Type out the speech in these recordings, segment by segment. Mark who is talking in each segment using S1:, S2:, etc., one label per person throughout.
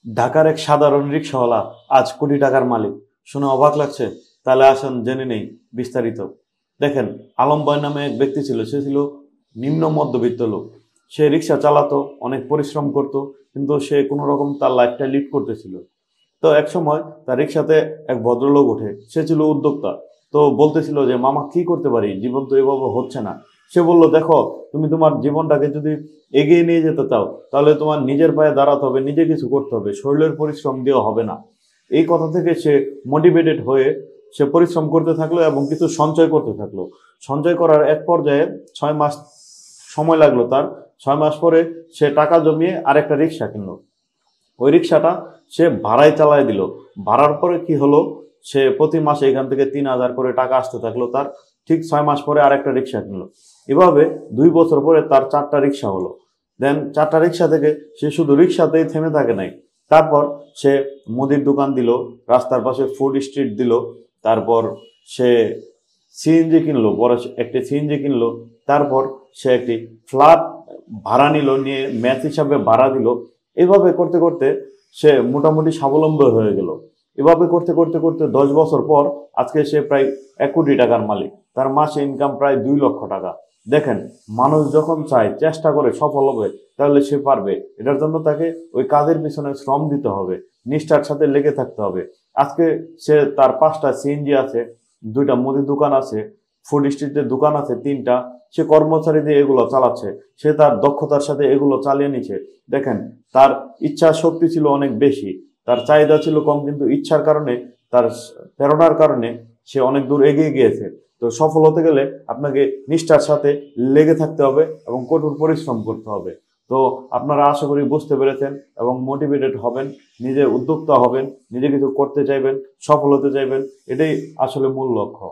S1: ঢাকার এক সাধারণ রিকশাওয়ালা আজ কোটি টাকার মালিক। শুনে অবাক লাগছে? তাহলে আসুন জেনে নেই বিস্তারিত। দেখেন, আলম বয় নামে এক ব্যক্তি ছিল। সে ছিল নিম্ন মধ্যবিত্ত লোক। সে রিকশা চালাতো, অনেক পরিশ্রম করত, কিন্তু সে কোনো রকম তার লাইফটা লিড করতেছিল। তো এক সময় তার রিকশাতে এক ভদ্রলোক ওঠে। সে ছিল উদ্যোক্তা। তো বলতেছিল যে, মামা কি করতে পারি, জীবন তো এভাবে হচ্ছে না। সে বলল, দেখো, তুমি তোমার জীবনটাকে যদি এগিয়ে নিয়ে যেতে চাও, তাহলে তোমার নিজের পায়ে দাঁড়াতে হবে, নিজে কিছু করতে হবে, শরীরের পরিশ্রম দিয়ে হবে না। এই কথা থেকে সে মোটিভেটেড হয়ে সে পরিশ্রম করতে থাকলো এবং কিছু সঞ্চয় করতে থাকলো। সঞ্চয় করার এক পর্যায়ে 6 মাস সময় লাগলো তার। 6 মাস পরে সে টাকা জমিয়ে আরেকটা রিক্সা কিনলো। ওই রিক্সাটা সে ভাড়ায় চালায় দিল। ভাড়ার পরে কি হলো, সে প্রতি মাসে এখান থেকে 3,000 করে টাকা আসতে থাকলো তার। ঠিক 6 মাস পরে আরেকটা রিক্সা কিনলো। এভাবে 2 বছর পরে তার 4টা রিক্সা হলো। দেন 4টা রিক্সা থেকে সে শুধু রিক্সাতেই থেমে থাকে নাই। তারপর সে মুদির দোকান দিল, রাস্তার পাশে ফুড স্ট্রিট দিল। তারপর সে সিএনজি কিনলো, বড় একটি সিএনজি কিনলো। তারপর সে একটি ফ্ল্যাট ভাড়া নিল, নিয়ে ম্যাচ হিসাবে ভাড়া দিল। এভাবে করতে করতে সে মোটামুটি স্বাবলম্বী হয়ে গেল। এভাবে করতে করতে করতে 10 বছর পর আজকে সে প্রায় 1 কোটি টাকার মালিক। তার মাসে ইনকাম প্রায় 2 লক্ষ টাকা। দেখেন, মানুষ যখন চায়, চেষ্টা করে, সফল হবে, তাহলে সে পারবে। এটার জন্য তাকে ওই কাজের পিছনে শ্রম দিতে হবে, নিষ্ঠার সাথে লেগে থাকতে হবে। আজকে সে তার 5টা সিএনজি আছে, 2টা মুদির দোকান আছে, ফুড স্ট্রিটের দোকান আছে 3টা। সে কর্মচারী দিয়ে এগুলো চালাচ্ছে। সে তার দক্ষতার সাথে এগুলো চালিয়ে নিচ্ছে। দেখেন, তার ইচ্ছা শক্তি ছিল অনেক বেশি, তার চাহিদা ছিল কম, কিন্তু ইচ্ছার কারণে, তার প্রেরণার কারণে সে অনেক দূর এগিয়ে গিয়েছে। তো সফল হতে গেলে আপনাকে নিষ্ঠার সাথে লেগে থাকতে হবে এবং কঠোর পরিশ্রম করতে হবে। তো আপনারা আশা করি বুঝতে পেরেছেন এবং মোটিভেটেড হবেন, নিজে উদ্যোক্তা হবেন, নিজে কিছু করতে চাইবেন, সফল হতে চাইবেন। এটাই আসলে মূল লক্ষ্য।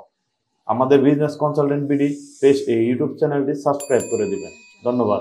S1: আমাদের বিজনেস কনসালটেন্ট বিডি পেজ এই ইউটিউব চ্যানেলটি সাবস্ক্রাইব করে দিবেন। ধন্যবাদ।